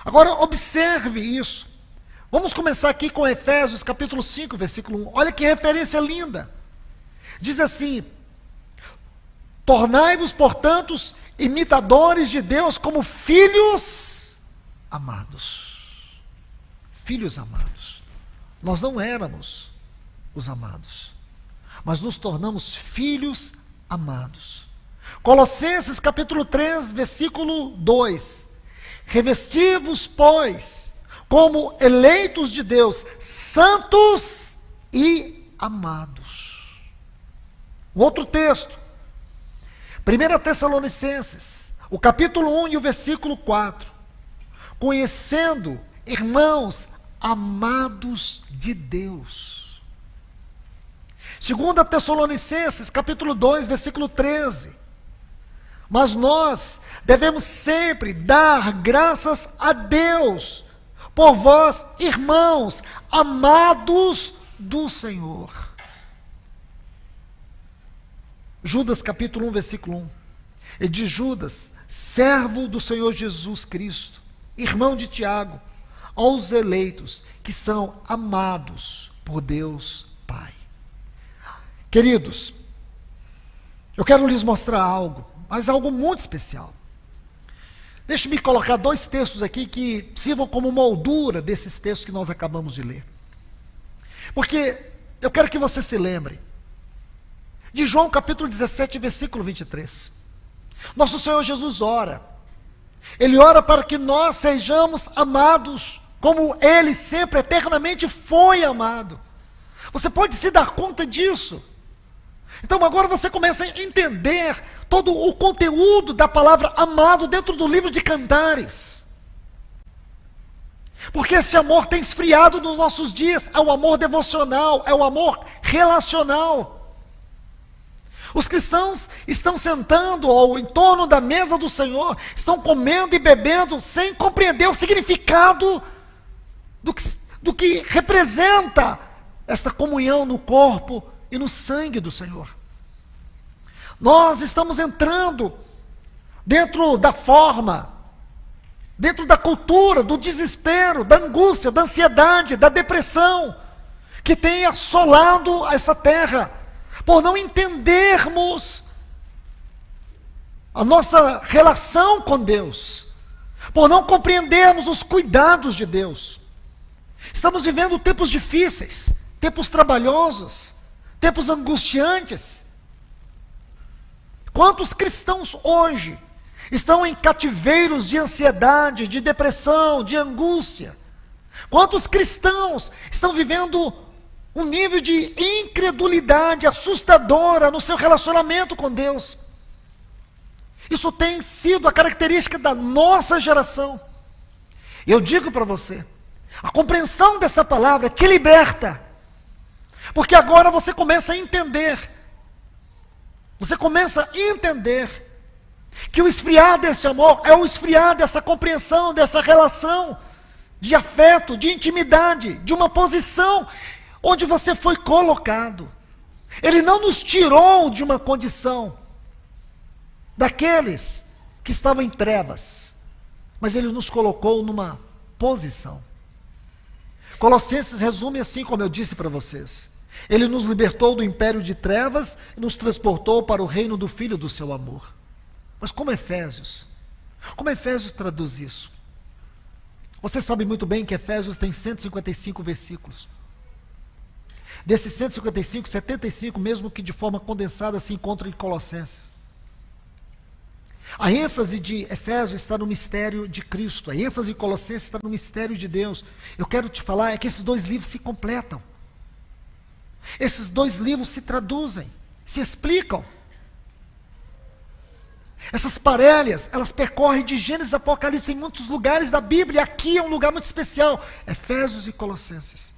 Agora observe isso. Vamos começar aqui com Efésios capítulo 5, versículo 1. Olha que referência linda. Diz assim: tornai-vos, portanto, imitadores de Deus como filhos amados. Filhos amados. Nós não éramos os amados, mas nos tornamos filhos amados. Colossenses capítulo 3, versículo 2. Revesti-vos, pois, como eleitos de Deus, santos e amados. Um outro texto. 1 Tessalonicenses, o capítulo 1 e o versículo 4. Conhecendo, irmãos, amados de Deus. 2 Tessalonicenses, capítulo 2, versículo 13. Mas nós devemos sempre dar graças a Deus, por vós, irmãos, amados do Senhor. Judas capítulo 1, versículo 1. Ele diz: Judas, servo do Senhor Jesus Cristo, irmão de Tiago, aos eleitos que são amados por Deus Pai. Queridos, eu quero lhes mostrar algo, mas algo muito especial. Deixe-me colocar 2 textos aqui que sirvam como moldura desses textos que nós acabamos de ler. Porque eu quero que você se lembre de João capítulo 17, versículo 23. Nosso Senhor Jesus ora. Ele ora para que nós sejamos amados como Ele sempre, eternamente foi amado. Você pode se dar conta disso? Então agora você começa a entender todo o conteúdo da palavra amado dentro do livro de Cantares. Porque esse amor tem esfriado nos nossos dias. É o amor devocional, é o amor relacional. Os cristãos estão sentando ou em torno da mesa do Senhor, estão comendo e bebendo sem compreender o significado do que representa esta comunhão no corpo e no sangue do Senhor. Nós estamos entrando dentro da forma, dentro da cultura, do desespero, da angústia, da ansiedade, da depressão, que tem assolado essa terra, por não entendermos a nossa relação com Deus, por não compreendermos os cuidados de Deus. Estamos vivendo tempos difíceis, tempos trabalhosos, tempos angustiantes. Quantos cristãos hoje estão em cativeiros de ansiedade, de depressão, de angústia? Quantos cristãos estão vivendo um nível de incredulidade assustadora no seu relacionamento com Deus? Isso tem sido a característica da nossa geração. Eu digo para você, a compreensão dessa palavra te liberta, porque agora você começa a entender, que o esfriar desse amor é o esfriar dessa compreensão, dessa relação de afeto, de intimidade, de uma posição onde você foi colocado. Ele não nos tirou de uma condição daqueles que estavam em trevas, mas Ele nos colocou numa posição. Colossenses resume assim, como eu disse para vocês: Ele nos libertou do império de trevas e nos transportou para o reino do Filho do seu amor. Mas como Efésios traduz isso? Você sabe muito bem que Efésios tem 155 versículos. Desses 155, 75, mesmo que de forma condensada, se encontram em Colossenses. A ênfase de Efésios está no mistério de Cristo. A ênfase de Colossenses está no mistério de Deus. Eu quero te falar é que esses 2 livros se completam. Esses 2 livros se traduzem, se explicam. Essas parélias, elas percorrem de Gênesis a Apocalipse em muitos lugares da Bíblia. E aqui é um lugar muito especial: Efésios e Colossenses.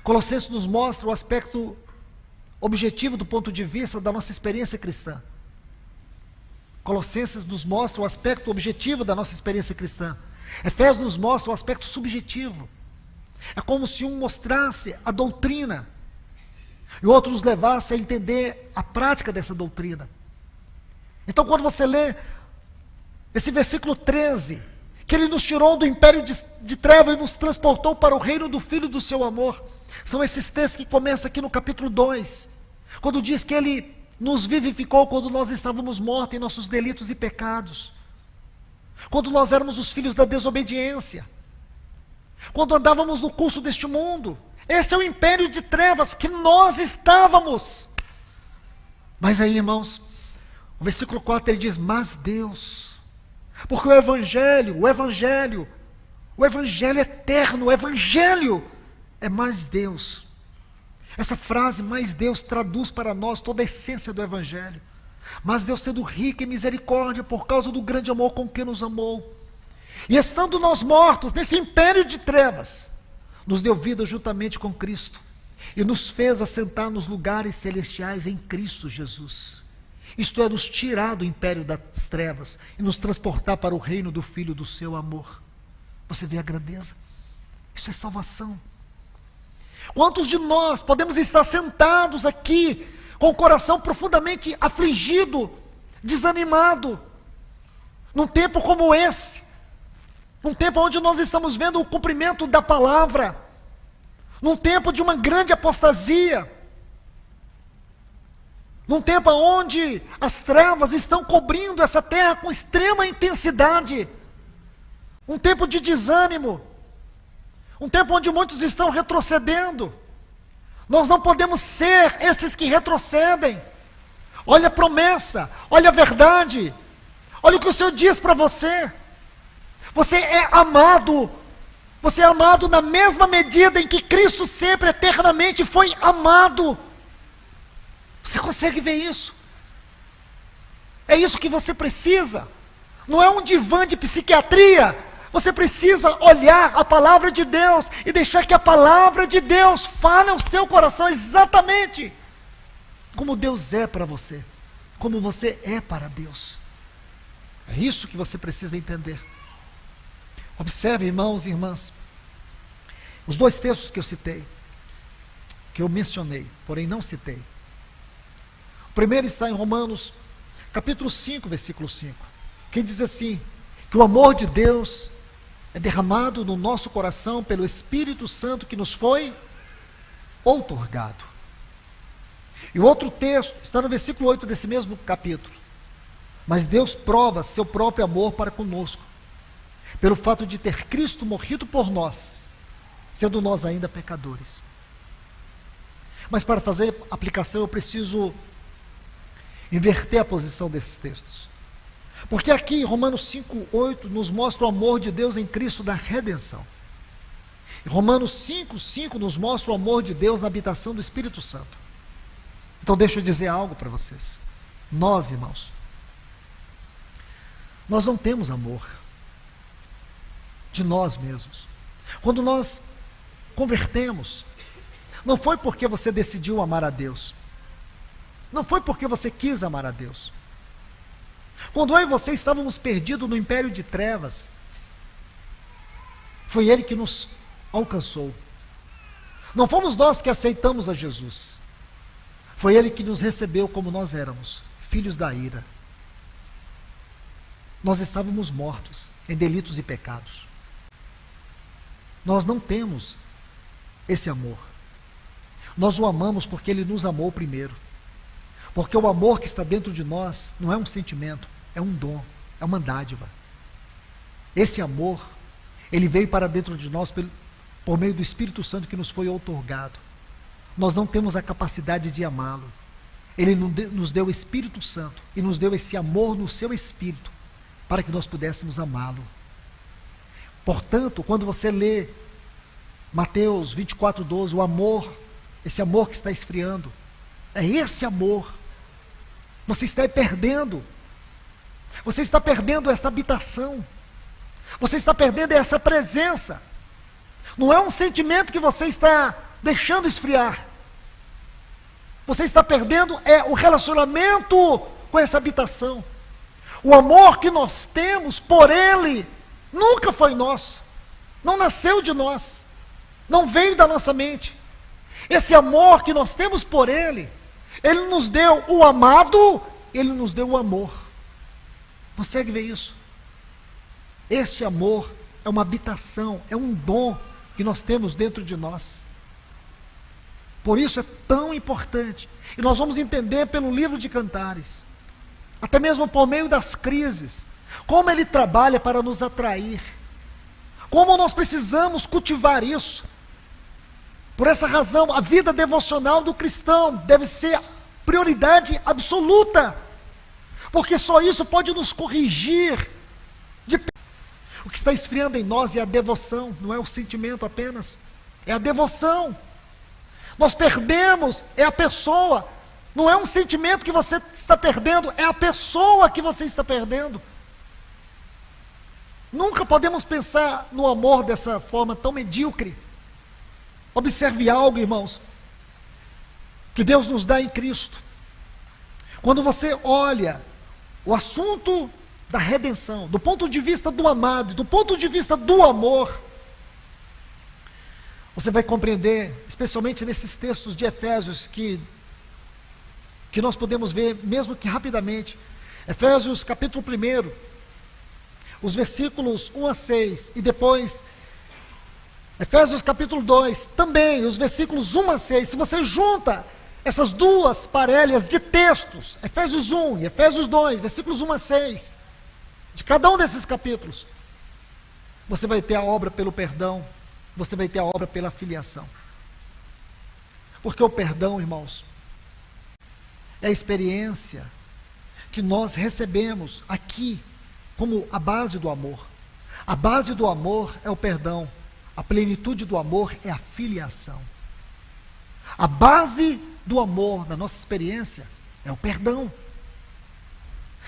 Colossenses nos mostra o aspecto objetivo do ponto de vista da nossa experiência cristã. Colossenses nos mostra o aspecto objetivo da nossa experiência cristã. Efésios nos mostra o aspecto subjetivo. É como se um mostrasse a doutrina e o outro nos levasse a entender a prática dessa doutrina. Então, quando você lê esse versículo 13, que Ele nos tirou do império de trevas e nos transportou para o reino do Filho do seu amor, são esses textos que começam aqui no capítulo 2, quando diz que Ele nos vivificou quando nós estávamos mortos em nossos delitos e pecados, quando nós éramos os filhos da desobediência, quando andávamos no curso deste mundo. Este é o império de trevas que nós estávamos. Mas aí, irmãos, o versículo 4 ele diz, mas Deus, porque o Evangelho eterno, o Evangelho é mais Deus. Essa frase, mais Deus, traduz para nós toda a essência do Evangelho. Mas Deus sendo rico em misericórdia, por causa do grande amor com que nos amou, e estando nós mortos nesse império de trevas, nos deu vida juntamente com Cristo, e nos fez assentar nos lugares celestiais em Cristo Jesus. Isto é, nos tirar do império das trevas, e nos transportar para o reino do Filho do seu amor. Você vê a grandeza? Isso é salvação. Quantos de nós podemos estar sentados aqui, com o coração profundamente afligido, desanimado, num tempo como esse, num tempo onde nós estamos vendo o cumprimento da palavra, num tempo de uma grande apostasia, num tempo onde as trevas estão cobrindo essa terra com extrema intensidade, um tempo de desânimo, um tempo onde muitos estão retrocedendo. Nós não podemos ser esses que retrocedem. Olha a promessa, olha a verdade, olha o que o Senhor diz para você. Você é amado na mesma medida em que Cristo sempre, eternamente foi amado. Você consegue ver isso? É isso que você precisa. Não é um divã de psiquiatria. Você precisa olhar a palavra de Deus e deixar que a palavra de Deus fale ao seu coração exatamente como Deus é para você, como você é para Deus. É isso que você precisa entender. Observe, irmãos e irmãs, os dois textos que eu citei, que eu mencionei, porém não citei. O primeiro está em Romanos, capítulo 5, versículo 5, que diz assim, que o amor de Deus é derramado no nosso coração pelo Espírito Santo que nos foi outorgado. E o outro texto está no versículo 8 desse mesmo capítulo. Mas Deus prova seu próprio amor para conosco, pelo fato de ter Cristo morrido por nós, sendo nós ainda pecadores. Mas para fazer aplicação eu preciso inverter a posição desses textos. Porque aqui, Romanos 5,8 nos mostra o amor de Deus em Cristo da redenção. E Romanos 5,5 nos mostra o amor de Deus na habitação do Espírito Santo. Então deixa eu dizer algo para vocês. Nós, irmãos, nós não temos amor de nós mesmos. Quando nós convertemos, não foi porque você decidiu amar a Deus. Não foi porque você quis amar a Deus. Quando eu e você estávamos perdidos no império de trevas, foi Ele que nos alcançou. Não fomos nós que aceitamos a Jesus. Foi Ele que nos recebeu como nós éramos, filhos da ira. Nós estávamos mortos em delitos e pecados. Nós não temos esse amor. Nós o amamos porque Ele nos amou primeiro. Porque o amor que está dentro de nós não é um sentimento, é um dom, é uma dádiva. Esse amor, ele veio para dentro de nós por meio do Espírito Santo que nos foi outorgado. Nós não temos a capacidade de amá-lo. Ele nos deu o Espírito Santo e nos deu esse amor no seu Espírito para que nós pudéssemos amá-lo. Portanto, quando você lê Mateus 24:12, o amor, esse amor que está esfriando, é esse amor. Você está perdendo. Você está perdendo esta habitação. Você está perdendo essa presença. Não é um sentimento que você está deixando esfriar. Você está perdendo o relacionamento com essa habitação. O amor que nós temos por Ele nunca foi nosso. Não nasceu de nós. Não veio da nossa mente. Esse amor que nós temos por Ele, Ele nos deu o amado, Ele nos deu o amor. Consegue ver isso? Este amor é uma habitação, é um dom que nós temos dentro de nós. Por isso é tão importante. E nós vamos entender pelo livro de Cantares, até mesmo por meio das crises, como ele trabalha para nos atrair, como nós precisamos cultivar isso. Por essa razão, a vida devocional do cristão deve ser prioridade absoluta, porque só isso pode nos corrigir. O que está esfriando em nós é a devoção, não é o sentimento apenas, é a devoção. Nós perdemos, é a pessoa, não é um sentimento que você está perdendo, é a pessoa que você está perdendo. Nunca podemos pensar no amor dessa forma tão medíocre. Observe algo, irmãos, que Deus nos dá em Cristo. Quando você olha o assunto da redenção, do ponto de vista do amado, do ponto de vista do amor, você vai compreender, especialmente nesses textos de Efésios, que nós podemos ver, mesmo que rapidamente. Efésios capítulo 1, os versículos 1 a 6, e depois Efésios capítulo 2, também os versículos 1 a 6, se você junta essas duas parelhas de textos, Efésios 1 e Efésios 2, versículos 1 a 6, de cada um desses capítulos, você vai ter a obra pelo perdão, você vai ter a obra pela filiação. Porque o perdão, irmãos, é a experiência que nós recebemos aqui como a base do amor. A base do amor é o perdão. A plenitude do amor é a filiação. A base do amor, na nossa experiência, é o perdão.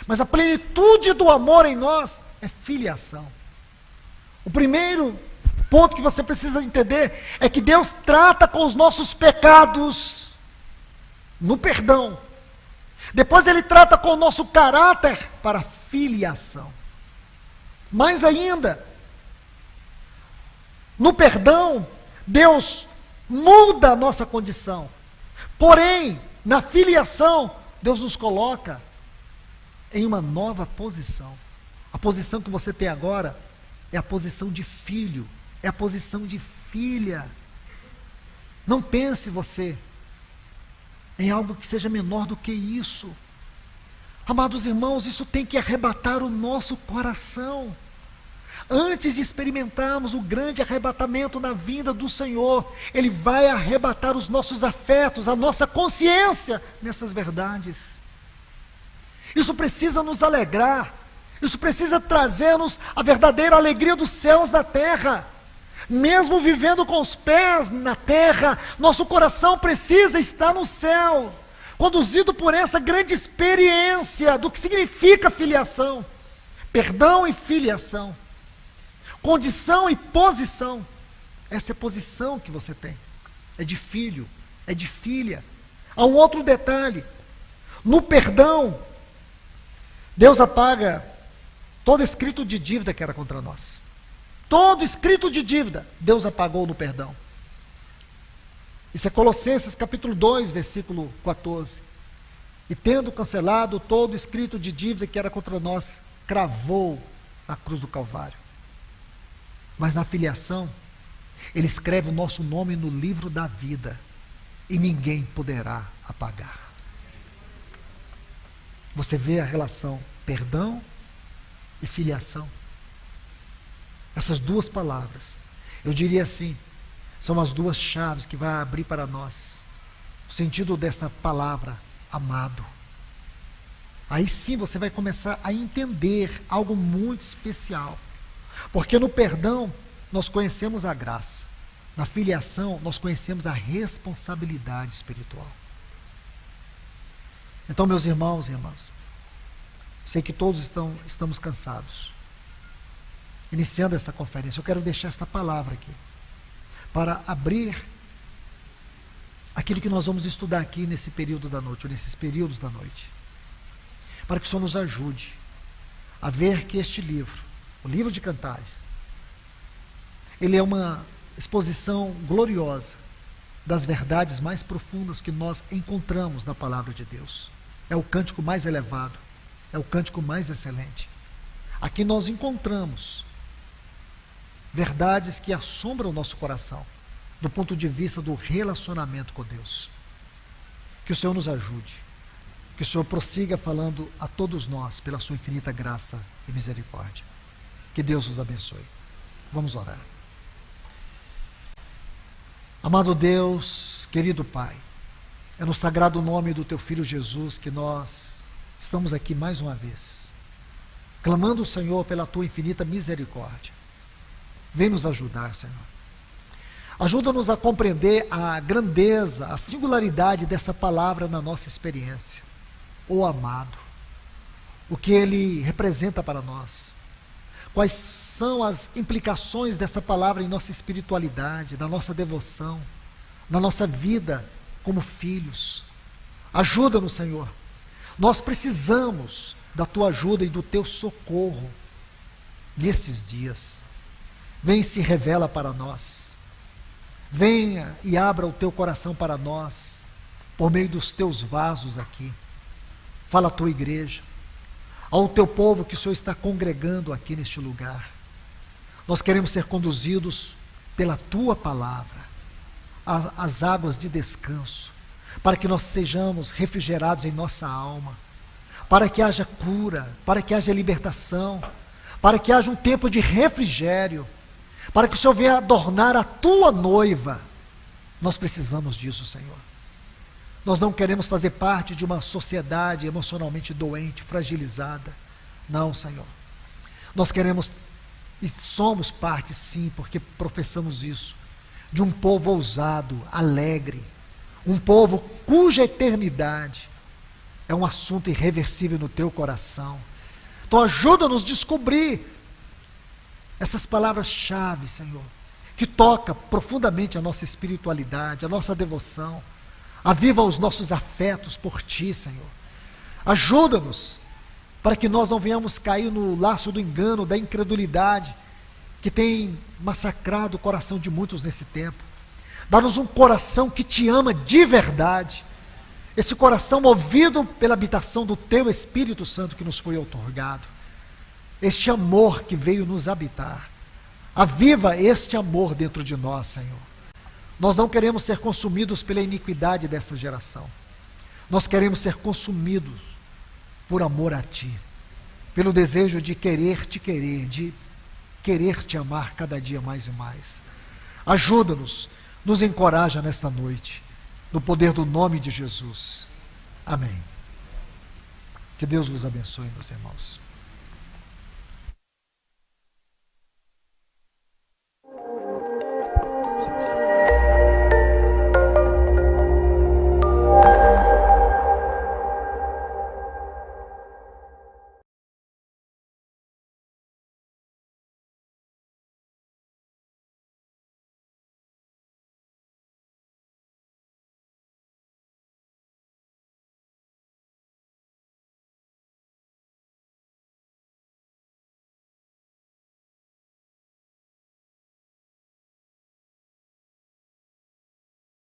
Mas a plenitude do amor em nós é filiação. O primeiro ponto que você precisa entender é que Deus trata com os nossos pecados no perdão. Depois Ele trata com o nosso caráter para a filiação. Mais ainda, no perdão, Deus muda a nossa condição. Porém, na filiação, Deus nos coloca em uma nova posição. A posição que você tem agora é a posição de filho, é a posição de filha. Não pense você em algo que seja menor do que isso. Amados irmãos, isso tem que arrebatar o nosso coração. Antes de experimentarmos o grande arrebatamento na vinda do Senhor, Ele vai arrebatar os nossos afetos, a nossa consciência nessas verdades. Isso precisa nos alegrar, isso precisa trazer-nos a verdadeira alegria dos céus na terra. Mesmo vivendo com os pés na terra, nosso coração precisa estar no céu, conduzido por essa grande experiência do que significa filiação, perdão e filiação, condição e posição. Essa é a posição que você tem, é de filho, é de filha. Há um outro detalhe, no perdão, Deus apaga todo escrito de dívida que era contra nós. Todo escrito de dívida, Deus apagou no perdão. Isso é Colossenses capítulo 2, versículo 14. E tendo cancelado todo escrito de dívida que era contra nós, cravou na cruz do Calvário. Mas na filiação, Ele escreve o nosso nome no livro da vida, e ninguém poderá apagar. Você vê a relação perdão e filiação. Essas duas palavras, eu diria assim, são as duas chaves que vai abrir para nós o sentido desta palavra, amado. Aí sim você vai começar a entender algo muito especial, porque no perdão nós conhecemos a graça, na filiação nós conhecemos a responsabilidade espiritual. Então, meus irmãos e irmãs, sei que todos estamos cansados. Iniciando esta conferência, eu quero deixar esta palavra aqui, para abrir aquilo que nós vamos estudar aqui nesse período da noite, ou nesses períodos da noite, para que o Senhor nos ajude a ver que este livro, o livro de Cantares, ele é uma exposição gloriosa das verdades mais profundas que nós encontramos na palavra de Deus. É o cântico mais elevado, é o cântico mais excelente. Aqui nós encontramos verdades que assombram o nosso coração, do ponto de vista do relacionamento com Deus. Que o Senhor nos ajude, que o Senhor prossiga falando a todos nós, pela sua infinita graça e misericórdia. Que Deus os abençoe. Vamos orar. Amado Deus, querido Pai, É no sagrado nome do teu Filho Jesus que nós estamos aqui mais uma vez, clamando ao Senhor pela tua infinita misericórdia. Vem nos ajudar, Senhor. Ajuda-nos a compreender a grandeza, a singularidade dessa palavra na nossa experiência. O amado, o que ele representa para nós. Quais são as implicações dessa palavra em nossa espiritualidade, na nossa devoção, na nossa vida como filhos. Ajuda-nos, Senhor. Nós precisamos da tua ajuda e do teu socorro nesses dias. Vem e se revela para nós. Venha e abra o teu coração para nós, por meio dos teus vasos aqui. Fala à tua igreja, ao teu povo que o Senhor está congregando aqui neste lugar. Nós queremos ser conduzidos pela tua palavra, às águas de descanso, para que nós sejamos refrigerados em nossa alma, para que haja cura, para que haja libertação, para que haja um tempo de refrigério, para que o Senhor venha adornar a tua noiva. Nós precisamos disso, Senhor. Nós não queremos fazer parte de uma sociedade emocionalmente doente, fragilizada. Não, Senhor. Nós queremos e somos parte, sim, porque professamos isso, de um povo ousado, alegre, um povo cuja eternidade é um assunto irreversível no teu coração. Então ajuda-nos a descobrir essas palavras-chave, Senhor, que toca profundamente a nossa espiritualidade, a nossa devoção. Aviva os nossos afetos por Ti, Senhor. Ajuda-nos para que nós não venhamos cair no laço do engano, da incredulidade, que tem massacrado o coração de muitos nesse tempo. Dá-nos um coração que Te ama de verdade, esse coração movido pela habitação do Teu Espírito Santo que nos foi outorgado, este amor que veio nos habitar. Aviva este amor dentro de nós, Senhor. Nós não queremos ser consumidos pela iniquidade desta geração. Nós queremos ser consumidos por amor a Ti, pelo desejo de querer Te querer, de querer Te amar cada dia mais e mais. Ajuda-nos, nos encoraja nesta noite, no poder do nome de Jesus. Amém. Que Deus vos abençoe, meus irmãos.